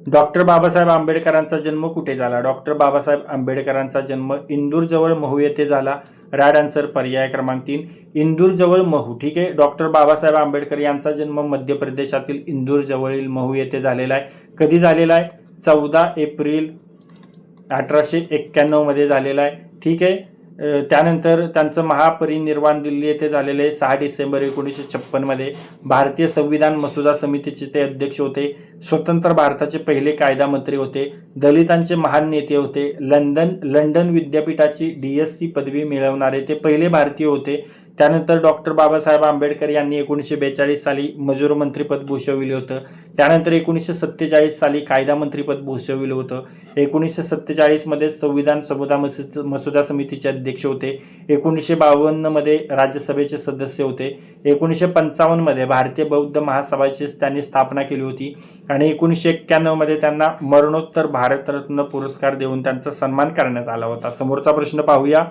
Doctor Babasaheb आंबेडकरांचा जन्म कुठे झाला? डॉक्टर बाबासाहेब आंबेडकरांचा जन्म इंदूर जवळ महू येथे झाला. राईट आन्सर पर्याय क्रमांक 3 इंदूर जवळ महू. ठीक आहे. डॉक्टर बाबासाहेब आंबेडकर यांचा जन्म मध्य प्रदेशातील इंदूर जवळील महू येथे झालेला आहे. कधी झालेला आहे? 14 एप्रिल 1891 मध्ये झालेला आहे. ठीक आहे. त्यानंतर त्यांचं महापरिनिर्वाण दिल्ली येथे झालेले 6 डिसेंबर 1956 मध्ये. भारतीय संविधान मसुदा समितीचे ते अध्यक्ष होते. स्वतंत्र भारताचे पहिले कायदा मंत्री होते. दलितांचे महान नेते होते. लंडन विद्यापीठाची DSc पदवी मिळवणारे ते पहिले भारतीय होते. त्यानंतर डॉक्टर बाबासाहेब आंबेडकर यांनी 1942 साली मजूर मंत्रीपद भूषविले होतं. त्यानंतर 1947 साली कायदा मंत्रीपद भूषविलं होतं. 1947 मध्ये संविधान मसुदा समितीचे अध्यक्ष होते. 1952 मध्ये राज्यसभेचे सदस्य होते. 1955 मध्ये भारतीय बौद्ध महासभाची त्यांनी स्थापना केली होती आणि 1991 मध्ये त्यांना मरणोत्तर भारतरत्न पुरस्कार देऊन त्यांचा सन्मान करण्यात आला होता. समोरचा प्रश्न पाहूया.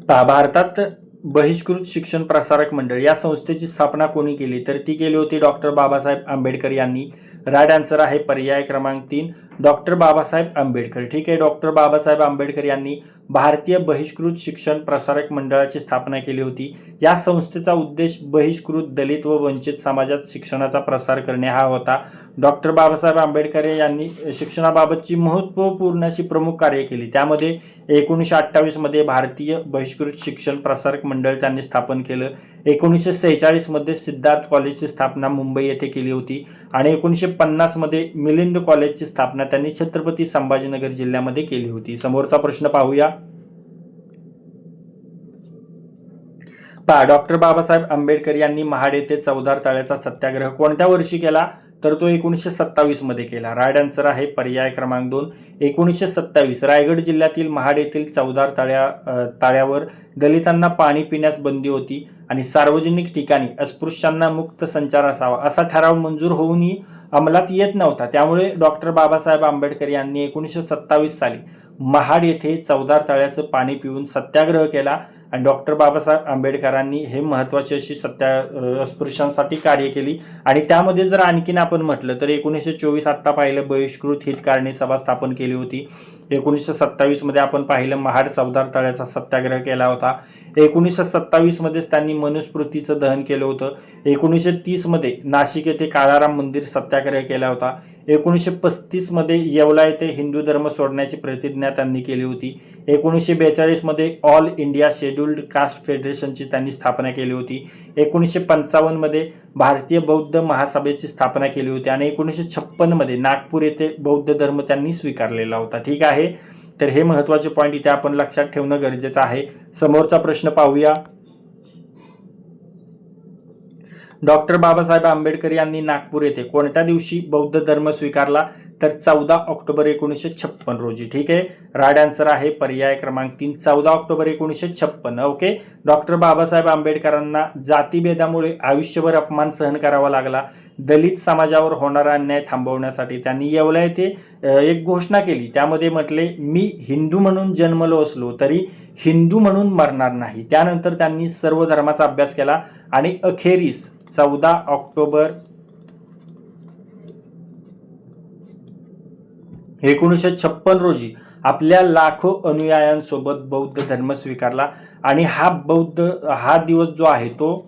भारतात बहिष्कृत शिक्षण प्रसारक मंडळ या संस्थेची स्थापना कोणी केली? तर ती केली होती डॉक्टर बाबासाहेब आंबेडकर यांनी. राईट आन्सर आहे पर्याय क्रमांक 3 डॉक्टर बाबासाहेब आंबेडकर. ठीक आहे. डॉक्टर बाबासाहेब आंबेडकर यांनी भारतीय बहिष्कृत शिक्षण प्रसारक मंडळाची स्थापना केली होती. या संस्थेचा उद्देश बहिष्कृत दलित व वंचित समाजात शिक्षणाचा प्रसार करणे हा होता. डॉक्टर बाबासाहेब आंबेडकर यांनी शिक्षणाबाबतची महत्त्वपूर्ण अशी प्रमुख कार्य केली. त्यामध्ये 1928 मध्ये भारतीय बहिष्कृत शिक्षण प्रसारक मंडळ त्यांनी स्थापन केलं. 1946 मध्ये सिद्धार्थ कॉलेजची स्थापना मुंबई येथे केली होती आणि 1950 मध्ये मिलिंद कॉलेजची स्थापना त्यांनी छत्रपती संभाजीनगर जिल्ह्यामध्ये केली होती. समोरचा प्रश्न पाहूया. डॉक्टर बाबासाहेब आंबेडकर यांनी महाड येथे चौदार तळ्याचा सत्याग्रह कोणत्या वर्षी केला? तर तो 1927 मध्ये केला. राईट आन्सर आहे पर्याय क्रमांक 2 1927. रायगड जिल्ह्यातील महाड येथील चौदार तळ्यावर दलितांना पाणी पिण्यास बंदी होती आणि सार्वजनिक ठिकाणी अस्पृश्यांना मुक्त संचार असावा असा ठराव मंजूर होऊनही अंमलात येत नव्हता. त्यामुळे डॉक्टर बाबासाहेब आंबेडकर यांनी 1927 साली महाड येथे चौदार तळ्याचं पाणी पिऊन सत्याग्रह केला आणि डॉक्टर बाबासाहेब आंबेडकरांनी हे महत्त्वाची अशी अस्पृश्यांसाठी कार्य केली. आणि त्यामध्ये जर आणखीन आपण म्हटलं तर 1924 आत्ता पाहिलं बहिष्कृत हितकारणी सभा स्थापन केली होती. 1927 मध्ये आपण पाहिलं महाड चौदार तळ्याचा सत्याग्रह केला होता. 1927 मध्येच त्यांनी मनुस्मृतीचं दहन केलं होतं. 1930 मध्ये नाशिक येथे काळाराम मंदिर सत्याग्रह केला होता. 1935 मध्ये येवला येथे हिंदू धर्म सोडण्याची प्रतिज्ञा त्यांनी केली होती. 1942 मध्ये ऑल इंडिया शेड्युल्ड कास्ट फेडरेशनची त्यांनी स्थापना केली होती. 1955 मध्ये भारतीय बौद्ध महासभेची स्थापना केली होती आणि 1956 मध्ये नागपूर येथे बौद्ध धर्म त्यांनी स्वीकारलेला होता. ठीक आहे. तर हे महत्त्वाचे पॉईंट इथे आपण लक्षात ठेवणं गरजेचं आहे. समोरचा प्रश्न पाहूया. डॉक्टर बाबासाहेब आंबेडकर यांनी नागपूर येथे कोणत्या दिवशी बौद्ध धर्म स्वीकारला? तर 14 ऑक्टोबर 1956 रोजी. ठीक आहे. राईट आन्सर आहे पर्याय क्रमांक 3 14 ऑक्टोबर 1956. ओके. डॉक्टर बाबासाहेब आंबेडकरांना जातीभेदामुळे आयुष्यभर अपमान सहन करावा लागला. दलित समाजावर होणारा अन्याय थांबवण्यासाठी त्यांनी येवला येथे एक घोषणा केली. त्यामध्ये म्हटले, मी हिंदू म्हणून जन्मलो असलो तरी हिंदू म्हणून मरणार नाही. त्यानंतर त्यांनी सर्व धर्माचा अभ्यास केला आणि अखेरीस 14 ऑक्टोबर 1956 रोजी आपल्या लाखो अनुयायांसोबत बौद्ध धर्म स्वीकारला आणि हा दिवस जो आहे तो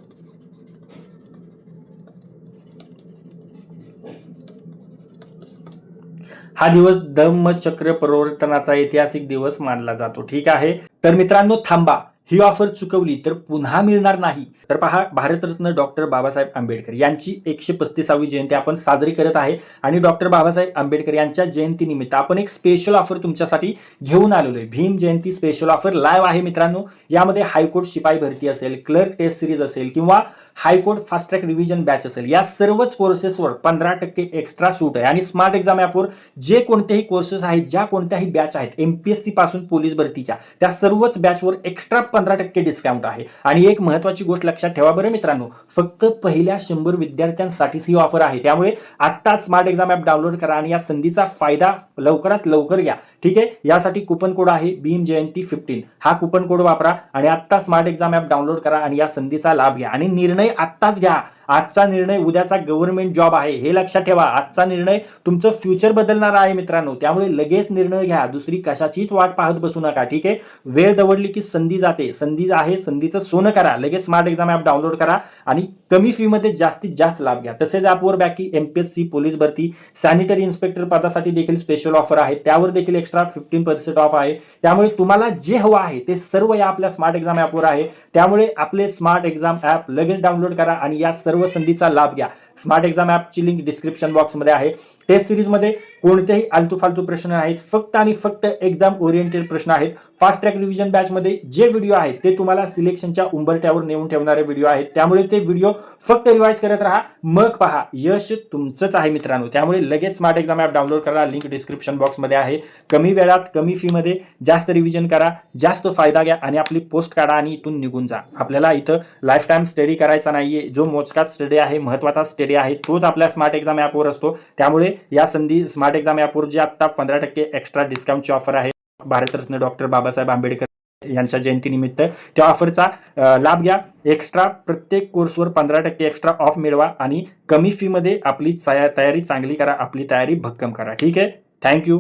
धम्मचक्र प्रवर्तनाचा ऐतिहासिक दिवस मानला जातो. ठीक आहे. तर मित्रांनो थांबा, ही ऑफर चुकवली तर पुन्हा मिळणार नाही. तर पहा, भारतरत्न डॉक्टर बाबासाहेब आंबेडकर यांची 135वी जयंती आपण साजरी करत आहे आणि डॉक्टर बाबासाहेब आंबेडकर यांच्या जयंतीनिमित्त आपण एक स्पेशल ऑफर तुमच्यासाठी घेऊन आलेलो आहे. Bhim Jayanti special offer live आहे मित्रांनो. यामध्ये हायकोर्ट शिपाई भरती असेल, क्लर्क टेस्ट सिरीज असेल किंवा high court fast track revision batch असेल, या सर्वच कोर्सेसवर 15% एक्स्ट्रा सूट आहे. आणि स्मार्ट एक्झाम ॲपवर जे कोणतेही कोर्सेस आहेत, ज्या कोणत्याही बॅच आहेत, MPSC पासून पोलीस भरतीच्या, त्या सर्वच बॅचवर एक्स्ट्रा 15% डिस्काउंट आहे. आणि एक महत्त्वाची गोष्ट लक्षात ठेवा बरं मित्रांनो, फक्त पहिल्या 100 विद्यार्थ्यांसाठीच ही ऑफर आहे. त्यामुळे आत्ताच स्मार्ट एक्झाम ॲप डाउनलोड करा आणि या संधीचा फायदा लवकरात लवकर घ्या. ठीक आहे. यासाठी कुपन कोड आहे भीम जयंती 15. हा कुपन कोड वापरा आणि आत्ता स्मार्ट एक्झाम ॲप डाउनलोड करा आणि या संधीचा लाभ घ्या आणि निर्णय आत्ताच घ्या. आजचा निर्णय उद्याचा गव्हर्नमेंट जॉब आहे, हे लक्षात ठेवा. आजचा निर्णय तुमचं फ्युचर बदलणारा आहे मित्रांनो. त्यामुळे लगेच निर्णय घ्या, दुसरी कशाचीच वाट पाहत बसू नका. ठीक आहे, वेळ दवडली की संधी जाते. संधी आहे, संधीचं सोनं करा. लगेच स्मार्ट एक्झाम ॲप डाउनलोड करा आणि कमी फी मध्ये जास्तीत जास्त लाभ घ्या. तसेच ॲपवर बाकी MPSC, पोलीस भरती, सॅनिटरी इन्स्पेक्टर पदासाठी देखील स्पेशल ऑफर आहे. त्यावर देखील एक्स्ट्रा 15% ऑफ आहे. त्यामुळे तुम्हाला जे हवं आहे ते सर्व या आपल्या स्मार्ट एक्झाम ॲपवर आहे. त्यामुळे आपले स्मार्ट एक्झाम ॲप लगेच डाउनलोड करा आणि या सर्व संधीचा लाभ घ्या. स्मार्ट एक्झाम ॲपची लिंक डिस्क्रिप्शन बॉक्समध्ये आहे. टेस्ट सिरीजमध्ये कोणतेही आलतू फालतू प्रश्न आहेत, फक्त आणि फक्त एक्झाम ओरिएंटेड प्रश्न आहेत. फास्ट ट्रॅक रिव्हिजन बॅचमध्ये जे व्हिडिओ आहेत ते तुम्हाला सिलेक्शनच्या उंबरठ्यावर नेऊन ठेवणारे व्हिडिओ आहेत. त्यामुळे ते व्हिडिओ फक्त रिवाइज करत राहा, मग पहा, यश तुमचंच आहे मित्रांनो. त्यामुळे लगेच स्मार्ट एक्झाम ॲप डाउनलोड करा. लिंक डिस्क्रिप्शन बॉक्समध्ये आहे. कमी वेळात कमी फीमध्ये जास्त रिव्हिजन करा, जास्त फायदा घ्या आणि आपली पोस्ट काढा आणि इथून निघून जा. आपल्याला इथं लाईफ टाइम स्टडी करायचा नाहीये. जो मोजकाच स्टडी आहे, महत्त्वाचा स्टडी आहे, तोच आपल्या स्मार्ट एक्झाम ॲपवर असतो. त्यामुळे या संधी स्मार्ट एक्झाम ॲपवर जे आता 15% एक्स्ट्रा डिस्काउंटची ऑफर आहे भारतरत्न डॉक्टर बाबासाहेब आंबेडकर यांच्या जयंतीनिमित्त, त्या ऑफरचा लाभ घ्या. एक्स्ट्रा प्रत्येक कोर्सवर 15% एक्स्ट्रा ऑफ मिळवा आणि कमी फीमध्ये आपली तयारी चांगली करा, आपली तयारी भक्कम करा. ठीक आहे, थँक्यू.